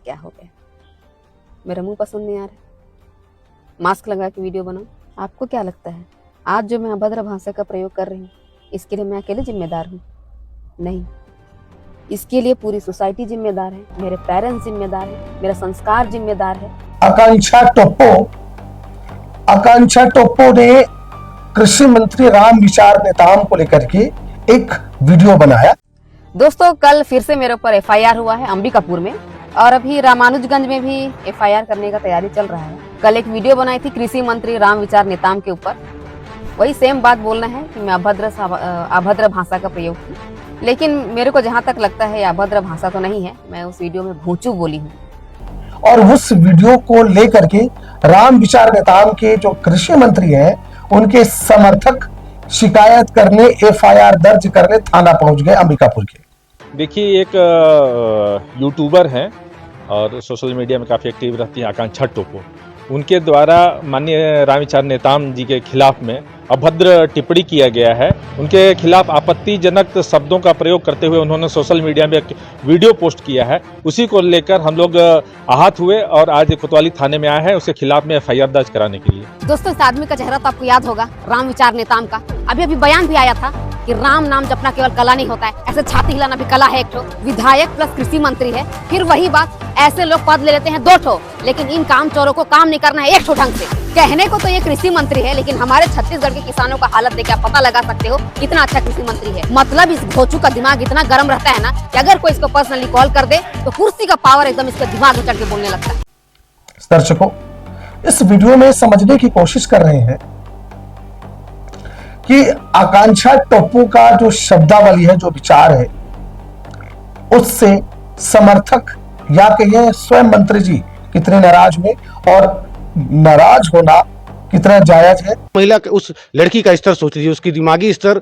क्या हो गया, मेरा मुंह पसंद नहीं आ रहा, मास्क लगा के वीडियो बनाऊं। आपको क्या लगता है आज जो मैं अभद्र भाषा का प्रयोग कर रही हूँ इसके लिए मैं अकेले जिम्मेदार हूँ? नहीं, इसके लिए पूरी सोसाइटी जिम्मेदार है, मेरे पेरेंट्स जिम्मेदार है, मेरा संस्कार जिम्मेदार है। आकांक्षा टोप्पो ने कृषि मंत्री रामविचार नेताम को लेकर के एक वीडियो बनाया। दोस्तों, कल फिर से मेरे ऊपर एफआईआर हुआ है अंबिकापुर में, और अभी रामानुजगंज में भी एफआईआर करने का तैयारी चल रहा है। कल एक वीडियो बनाई थी कृषि मंत्री रामविचार नेताम के ऊपर, वही सेम बात बोलना है कि मैं अभद्र भाषा का प्रयोग की, लेकिन मेरे को जहां तक लगता है अभद्र भाषा तो नहीं है, मैं उस वीडियो में भूचू बोली हूँ। और उस वीडियो को लेकर के रामविचार नेताम के जो कृषि मंत्री हैं उनके समर्थक शिकायत करने, एफआईआर दर्ज करने थाना पहुंच गए अंबिकापुर के। देखिए, एक यूट्यूबर हैं और सोशल मीडिया में काफ़ी एक्टिव रहती हैं, आकांक्षा टोप्पो, उनके द्वारा माननीय रामविचार नेताम जी के खिलाफ में अभद्र टिप्पणी किया गया है। उनके खिलाफ आपत्तिजनक शब्दों का प्रयोग करते हुए उन्होंने सोशल मीडिया में एक वीडियो पोस्ट किया है। उसी को लेकर हम लोग आहत हुए और आज कोतवाली थाने में आए हैं उसके खिलाफ में एफआईआर दर्ज कराने के लिए। दोस्तों, इस आदमी का चेहरा तो आपको याद होगा, रामविचार नेताम का। अभी बयान भी आया था कि राम नाम जपना केवल कला नहीं होता है, ऐसे छाती हिलाना भी कला है। एक ठो विधायक प्लस कृषि मंत्री है। फिर वही बात, ऐसे लोग पद ले लेते हैं 2 ठो, लेकिन इन काम चोरों को काम नहीं करना है 1 ठो ढंग से। कहने को तो ये कृषि मंत्री है, लेकिन हमारे छत्तीसगढ़ के किसानों का हालत देख आप पता लगा सकते हो कितना अच्छा कृषि मंत्री है। मतलब इस घोचू का दिमाग इतना गर्म रहता है ना कि अगर कोई इसको पर्सनली कॉल कर दे तो कुर्सी का पावर एकदम इसके दिमाग में चढ़ के बोलने लगता है। दर्शकों, इस वीडियो में समझने की कोशिश कर रहे हैं कि आकांक्षा टोप्पो का जो शब्दावली है, जो विचार है, उससे समर्थक या कहिए स्वयं मंत्री जी कितने नाराज हुए और नाराज होना कितना जायज है। महिला उस लड़की का स्तर सोच लीजिए, उसकी दिमागी स्तर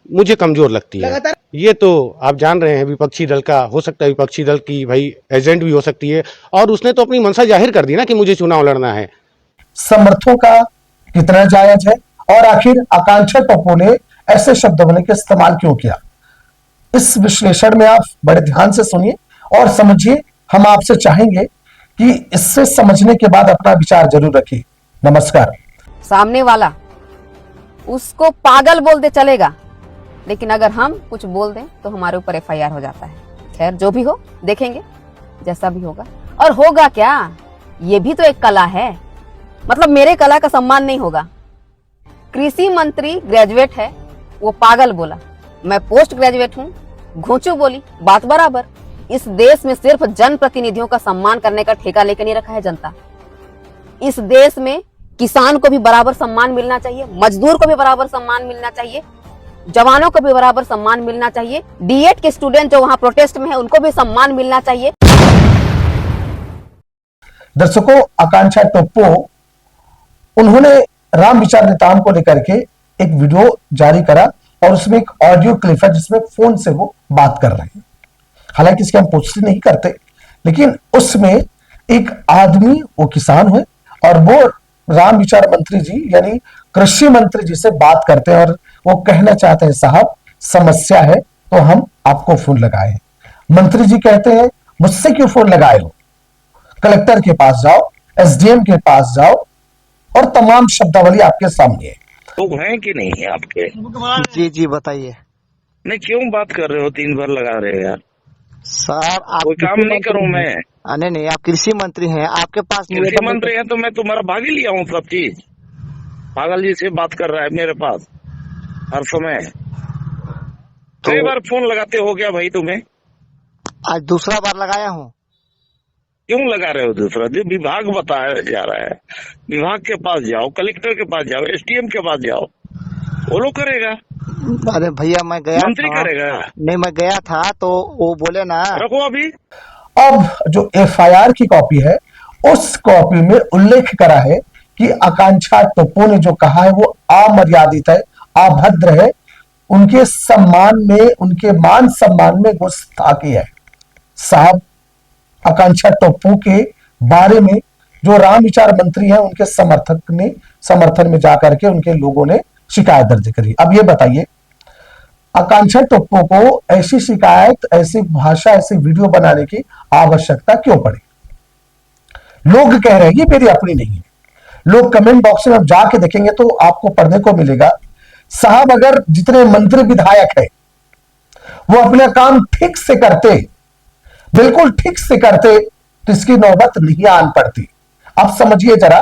मुझे कमजोर लगती है। ये तो आप जान रहे हैं विपक्षी दल का हो सकता है, विपक्षी दल की भाई एजेंट भी हो सकती है, और उसने तो अपनी मंशा जाहिर कर दी ना कि मुझे चुनाव लड़ना है। समर्थों का कितना जायज है और आखिर आकांक्षा टोप्पो ने ऐसे शब्दावली का इस्तेमाल क्यों किया, इस विश्लेषण में आप बड़े ध्यान से सुनिए और समझिए। हम आपसे चाहेंगे कि इससे समझने के बाद अपना विचार जरूर रखिए। नमस्कार। सामने वाला उसको पागल बोल दे चलेगा, लेकिन अगर हम कुछ बोल दें तो हमारे ऊपर एफआईआर हो जाता है। खैर, जो भी हो देखेंगे, जैसा भी होगा। और होगा क्या, ये भी तो एक कला है, मतलब मेरे कला का सम्मान नहीं होगा। कृषि मंत्री ग्रेजुएट है, वो पागल बोला, मैं पोस्ट ग्रेजुएट हूं, घोंचू बोली, बात बराबर। इस देश में सिर्फ जनप्रतिनिधियों का सम्मान करने का ठेका लेकर नहीं रखा है जनता। इस देश में किसान को भी बराबर सम्मान मिलना चाहिए, मजदूर को भी बराबर सम्मान मिलना चाहिए, जवानों को भी बराबर सम्मान मिलना चाहिए, डीएड के स्टूडेंट जो वहां प्रोटेस्ट में है उनको भी सम्मान मिलना चाहिए। दर्शकों, आकांक्षा टोप्पो उन्होंने रामविचार नेताम को लेकर के एक वीडियो जारी करा और उसमें एक ऑडियो क्लिप है जिसमें फोन से वो बात कर रहे हैं। हालांकि इसकी हम पुष्टि नहीं करते, लेकिन उसमें एक आदमी, वो किसान हुए और वो रामविचार मंत्री जी यानी कृषि मंत्री जी से बात करते हैं और वो कहना चाहते हैं, साहब समस्या है तो हम आपको फोन लगाए। मंत्री जी कहते हैं, मुझसे क्यों फोन लगाए हो, कलेक्टर के पास जाओ, एसडीएम के पास जाओ, और तमाम शब्दावली आपके सामने है। लोग हैं कि नहीं है आपके? जी जी बताइए। नहीं, क्यों बात कर रहे हो, 3 बार लगा रहे हो यार। सर आप कोई काम नहीं करूं मैं? नहीं, आप कृषि मंत्री हैं, आपके पास कृषि मंत्री है तो मैं तुम्हारा भाग ही लिया हूँ सब चीज। पागल जी से बात कर रहा है मेरे पास हर समय। तो कई बार फोन लगाते हो गया भाई तुम्हें? आज दूसरा बार लगाया हूँ। क्यों लगा रहे हो दूसरा? जो विभाग बताया जा रहा है, विभाग के पास जाओ, कलेक्टर के पास जाओ, एसडीएम के पास जाओ, वो लोग करेगा। अरे भैया मैं गया मंत्री था, करेगा। नहीं मैं गया था तो वो बोले ना। रखो अभी। अब जो एफआईआर की कॉपी है उस कॉपी में उल्लेख करा है कि आकांक्षा टोप्पो ने जो कहा है वो अमर्यादित है, अभद्र है, उनके सम्मान में, उनके मान सम्मान में गुस्ताखी है। साहब, आकांक्षा टोप्पो के बारे में जो रामविचार मंत्री हैं उनके समर्थन में जाकर के उनके लोगों ने शिकायत दर्ज करी। अब ये बताइए, आकांक्षा टोप्पो को ऐसी शिकायत, ऐसी भाषा, ऐसी वीडियो बनाने की आवश्यकता क्यों पड़ी? लोग कह रहे हैं, ये मेरी अपनी नहीं है, लोग कमेंट बॉक्स में आप जाके देखेंगे तो आपको पढ़ने को मिलेगा, साहब अगर जितने मंत्री विधायक है वो अपना काम ठीक से करते, बिल्कुल ठीक से करते, तो इसकी नौबत नहीं आन पड़ती। आप समझिए जरा,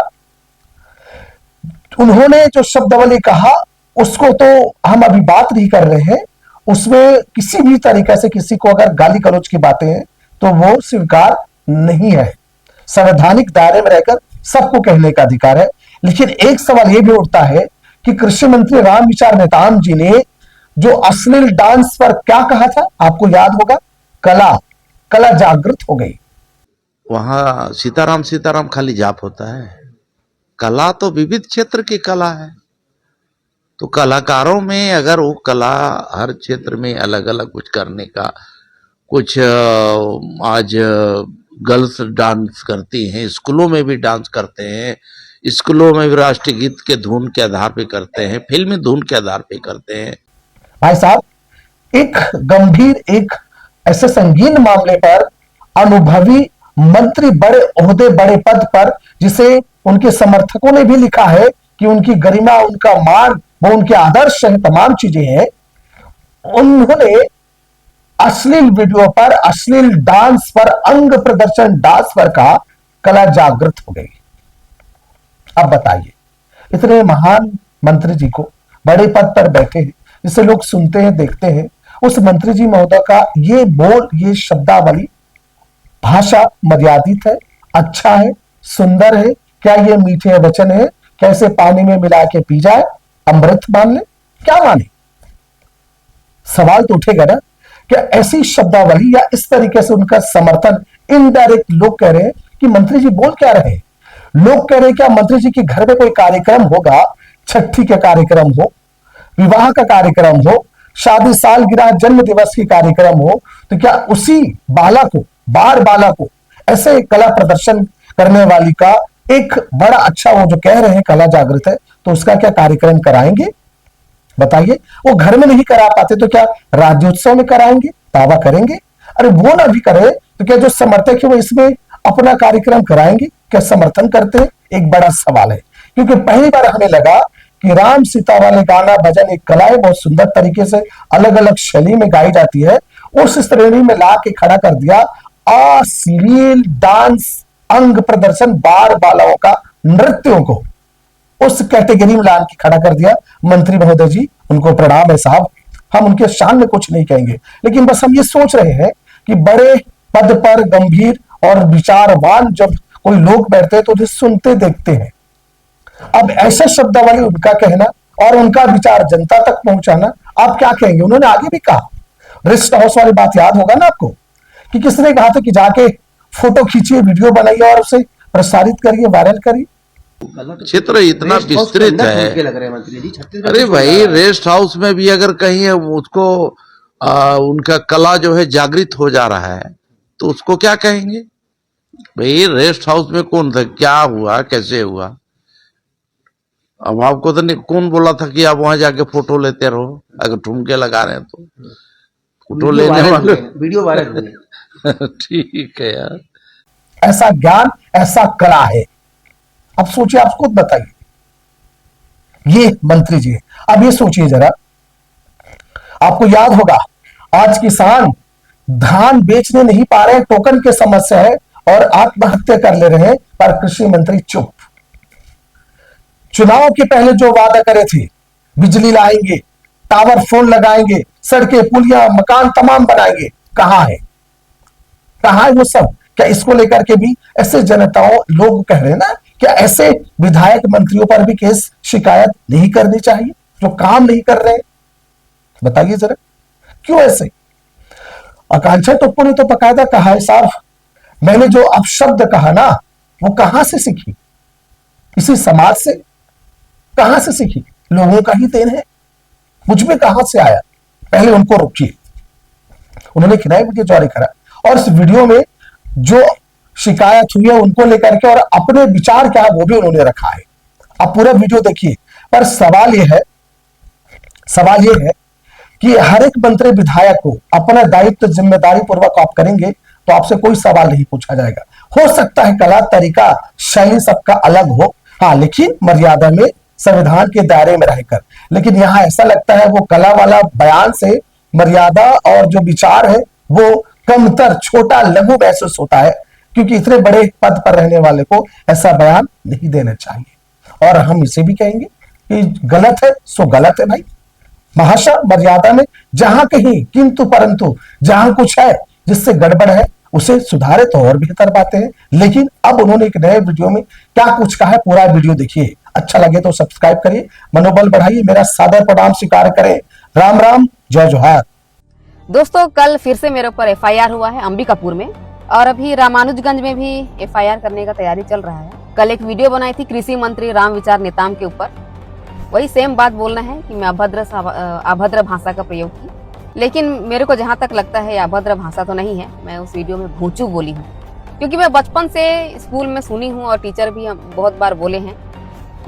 उन्होंने जो शब्दावली कहा उसको तो हम अभी बात नहीं कर रहे हैं, उसमें किसी भी तरीके से किसी को अगर गाली गलौज की बातें हैं तो वो स्वीकार नहीं है। संवैधानिक दायरे में रहकर सबको कहने का अधिकार है। लेकिन एक सवाल यह भी उठता है कि कृषि मंत्री रामविचार नेताम जी ने जो अश्लील डांस पर क्या कहा था, आपको याद होगा, कला जागृत हो गई। वहां सीताराम सीताराम खाली जाप होता है, कला तो विविध क्षेत्र की कला है। तो कलाकारों में अगर वो कला हर क्षेत्र में अलग अलग कुछ करने का, कुछ आज गर्ल्स डांस करती हैं, स्कूलों में भी डांस करते हैं, स्कूलों में भी राष्ट्रीय गीत के धुन के आधार पे करते हैं, फिल्मी धुन के आधार पे करते हैं। भाई साहब, एक गंभीर, एक ऐसे संगीन मामले पर अनुभवी मंत्री, बड़े ओहदे, बड़े पद पर, जिसे उनके समर्थकों ने भी लिखा है कि उनकी गरिमा, उनका मान, वो उनके आदर्श है, तमाम चीजें हैं, उन्होंने अश्लील वीडियो पर, अश्लील डांस पर, अंग प्रदर्शन डांस पर कहा कला जागृत हो गई। अब बताइए, इतने महान मंत्री जी को, बड़े पद पर बैठे हैं, जिसे लोग सुनते हैं, देखते हैं, उस मंत्री जी महोदय का ये बोल, ये शब्दावली, भाषा मर्यादित है, अच्छा है, सुंदर है, क्या ये मीठे वचन है, कैसे पानी में मिला के पी जाए, अमृत मान ले, क्या माने? सवाल तो उठेगा ना, क्या ऐसी शब्दावली या इस तरीके से उनका समर्थन इनडायरेक्ट लोग कह रहे हैं कि मंत्री जी बोल क्या रहे हैं? लोग कह रहे हैं क्या मंत्री जी के घर में कोई कार्यक्रम होगा, छठी का कार्यक्रम हो, विवाह का कार्यक्रम हो, शादी सालगिरह जन्म दिवस की कार्यक्रम हो, तो क्या उसी बाला को, बाला को, ऐसे कला प्रदर्शन करने वाली का एक बड़ा अच्छा, वो जो कह रहे हैं कला जागृत है, तो उसका क्या कार्यक्रम कराएंगे? बताइए, वो घर में नहीं करा पाते तो क्या राज्योत्सव में कराएंगे, दावा करेंगे? अरे वो ना भी करे तो क्या जो समर्थक है वो इसमें अपना कार्यक्रम कराएंगे? क्या समर्थन करते हैं? एक बड़ा सवाल है, क्योंकि पहली बार हमें लगा कि राम सीता वाले गाना भजन एक कला है, बहुत सुंदर तरीके से अलग अलग शैली में गाई जाती है, उस श्रेणी में ला के खड़ा कर दिया अश्लील डांस, अंग प्रदर्शन, बालाओं का नृत्यों को उस कैटेगरी में ला के खड़ा कर दिया। मंत्री महोदय जी, उनको प्रणाम है साहब, हम उनके शान में कुछ नहीं कहेंगे, लेकिन बस हम ये सोच रहे हैं कि बड़े पद पर गंभीर और विचारवान जब कोई लोग बैठते हैं तो उन्हें सुनते देखते हैं। अब ऐसे शब्दावली उनका कहना और उनका विचार जनता तक पहुंचाना, आप क्या कहेंगे? उन्होंने आगे भी कहा, रेस्ट हाउस वाली बात याद होगा ना आपको, कि किसने कहा था कि जाके फोटो खींचिए, वीडियो बनाइए और उसे प्रसारित करिए, वायरल करिए। क्षेत्र इतना विस्तृत है। अरे भाई, रेस्ट हाउस में भी अगर कहीं उसको उनका कला जो है जागृत हो जा रहा है तो उसको क्या कहेंगे? भाई रेस्ट हाउस में कौन था, क्या हुआ, कैसे हुआ? अब आपको तो कौन बोला था कि आप वहां जाके फोटो लेते रहो? अगर ठुमके लगा रहे हैं तो फोटो लेने वाले वीडियो वायरल हुई। ठीक है यार, ऐसा ज्ञान, ऐसा कला है। अब सोचिए, आप खुद बताइए, ये मंत्री जी है। अब ये सोचिए जरा, आपको याद होगा आज किसान धान बेचने नहीं पा रहे, टोकन की समस्या है और आत्महत्या कर ले रहे हैं, पर कृषि मंत्री चुप। चुनाव के पहले जो वादा करे थे, बिजली लाएंगे, टावर फोन लगाएंगे, सड़कें, पुलिया, मकान तमाम बनाएंगे, कहां है? कहां है वो सब? क्या इसको लेकर के भी ऐसे जनताओं, लोग कह रहे हैं ना, क्या ऐसे विधायक मंत्रियों पर भी केस, शिकायत नहीं करनी चाहिए जो काम नहीं कर रहे? बताइए जरा, क्यों ऐसे? आकांक्षा टोप्पो ने तो बकायदा कहा है साहब, मैंने जो अपशब्द कहा ना, वो कहां से सीखी? इसी समाज से? कहां से सीखी? लोगों का ही देन है, मुझ में कहां से आया? पहले उनको रोकिए। उन्होंने किराए वीडियो जारी करा और इस वीडियो में जो शिकायत हुई है उनको लेकर के और अपने विचार क्या है वो भी उन्होंने रखा है। आप पूरा वीडियो देखिए। पर सवाल यह है कि हर एक मंत्री विधायक को अपना दायित्व जिम्मेदारी पूर्वक आप करेंगे तो आपसे कोई सवाल नहीं पूछा जाएगा। हो सकता है कला तरीका शैली सबका अलग हो, हाँ, लेकिन मर्यादा में, संविधान के दायरे में रहकर। लेकिन यहाँ ऐसा लगता है वो कला वाला बयान से मर्यादा और जो विचार है वो कमतर, छोटा, लघु महसूस होता है, क्योंकि इतने बड़े पद पर रहने वाले को ऐसा बयान नहीं देना चाहिए। और हम इसे भी कहेंगे कि गलत है सो गलत है भाई। भाषा मर्यादा में, जहां कहीं किंतु परंतु जहां कुछ है जिससे गड़बड़ है उसे सुधारे तो और बेहतर बातें हैं। लेकिन अब उन्होंने एक नए वीडियो में क्या कुछ कहा है, पूरा वीडियो देखिए। अच्छा लगे तो सब्सक्राइब करिए, मनोबल बढ़ाइए, मेरा सादर प्रणाम स्वीकार करें। राम राम, जय जोहार। दोस्तों, कल फिर से मेरे ऊपर एफआईआर हुआ है अंबिकापुर में, और अभी रामानुजगंज में भी एफआईआर करने का तैयारी चल रहा है। कल एक वीडियो बनाई थी कृषि मंत्री रामविचार नेताम के ऊपर, वही सेम बात बोलना है कि मैं अभद्र भाषा का प्रयोग की। लेकिन मेरे को जहां तक लगता है अभद्र भाषा तो नहीं है, मैं उस वीडियो में भूचू बोली हूँ, क्योंकि मैं बचपन से स्कूल में सुनी हूँ और टीचर भी बहुत बार बोले हैं,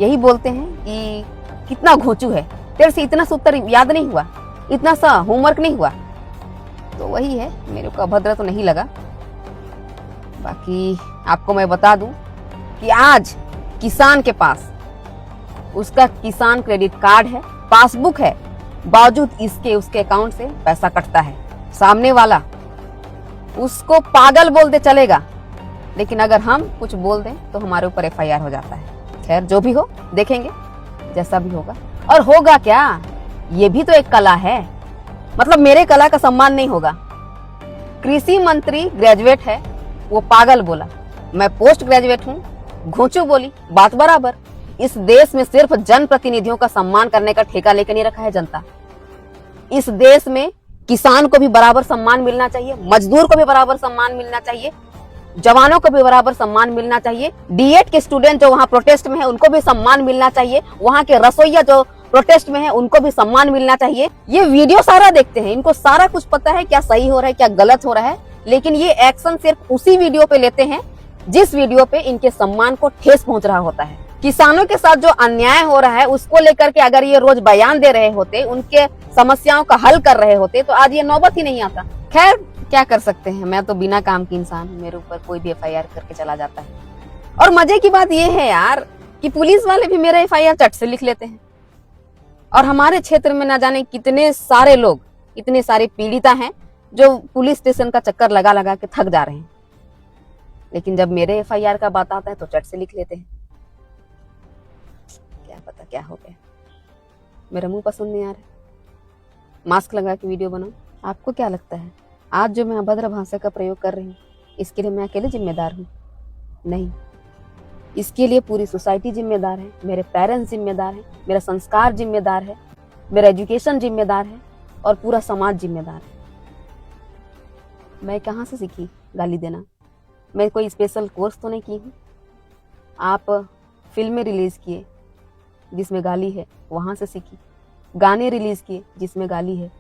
यही बोलते हैं कि कितना घोंचू है, तेरे से इतना सूत्र याद नहीं हुआ, इतना सा होमवर्क नहीं हुआ। तो वही है, मेरे को अभद्र तो नहीं लगा। बाकी आपको मैं बता दूं कि आज किसान के पास उसका किसान क्रेडिट कार्ड है, पासबुक है, बावजूद इसके उसके अकाउंट से पैसा कटता है। सामने वाला उसको पागल बोल दे चलेगा, लेकिन अगर हम कुछ बोल दें तो हमारे ऊपर एफआईआर हो जाता है। खैर, जो भी हो देखेंगे, जैसा भी होगा। और होगा क्या, ये भी तो एक कला है, मतलब मेरे कला का सम्मान नहीं होगा। कृषि मंत्री ग्रेजुएट है, वो पागल बोला, मैं पोस्ट ग्रेजुएट हूँ, घोंचू बोली, बात बराबर। इस देश में सिर्फ जनप्रतिनिधियों का सम्मान करने का ठेका लेकर नहीं रखा है जनता। इस देश में किसान को भी बराबर सम्मान मिलना चाहिए, मजदूर को भी बराबर सम्मान मिलना चाहिए, जवानों को भी बराबर सम्मान मिलना चाहिए, डीएड के स्टूडेंट जो वहाँ प्रोटेस्ट में है उनको भी सम्मान मिलना चाहिए, वहाँ के रसोइया जो प्रोटेस्ट में है उनको भी सम्मान मिलना चाहिए। ये वीडियो सारा देखते हैं, इनको सारा कुछ पता है क्या सही हो रहा है क्या गलत हो रहा है, लेकिन ये एक्शन सिर्फ उसी वीडियो पे लेते हैं जिस वीडियो पे इनके सम्मान को ठेस पहुंच रहा होता है। किसानों के साथ जो अन्याय हो रहा है उसको लेकर के अगर ये रोज बयान दे रहे होते, उनके समस्याओं का हल कर रहे होते, तो आज ये नौबत ही नहीं आता। खैर, क्या कर सकते हैं, मैं तो बिना काम की इंसान हूँ, मेरे ऊपर कोई भी एफआईआर करके चला जाता है। और मजे की बात ये है यार कि पुलिस वाले भी मेरा एफआईआर चट से लिख लेते हैं। और हमारे क्षेत्र में ना जाने कितने सारे लोग, इतने सारे पीड़िता हैं जो पुलिस स्टेशन का चक्कर लगा लगा के थक जा रहे हैं, लेकिन जब मेरे एफआईआर का बात आता है तो चट से लिख लेते हैं। क्या पता क्या हो गया, मेरा मुंह पसंद नहीं आ रहा, मास्क लगा के वीडियो बनाऊं। आपको क्या लगता है आज जो मैं अभद्र भाषा का प्रयोग कर रही हूँ इसके लिए मैं अकेले जिम्मेदार हूँ? नहीं, इसके लिए पूरी सोसाइटी जिम्मेदार है, मेरे पेरेंट्स जिम्मेदार हैं, मेरा संस्कार जिम्मेदार है, मेरा एजुकेशन जिम्मेदार है और पूरा समाज जिम्मेदार है। मैं कहाँ से सीखी गाली देना? मैं कोई स्पेशल कोर्स तो नहीं की हूँ। आप फिल्में रिलीज किए जिसमें गाली है, वहाँ से सीखी, गाने रिलीज किए जिसमें गाली है,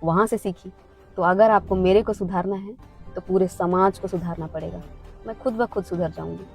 वहाँ से सीखी। तो अगर आपको मेरे को सुधारना है तो पूरे समाज को सुधारना पड़ेगा। मैं खुद ब खुद सुधर जाऊंगी।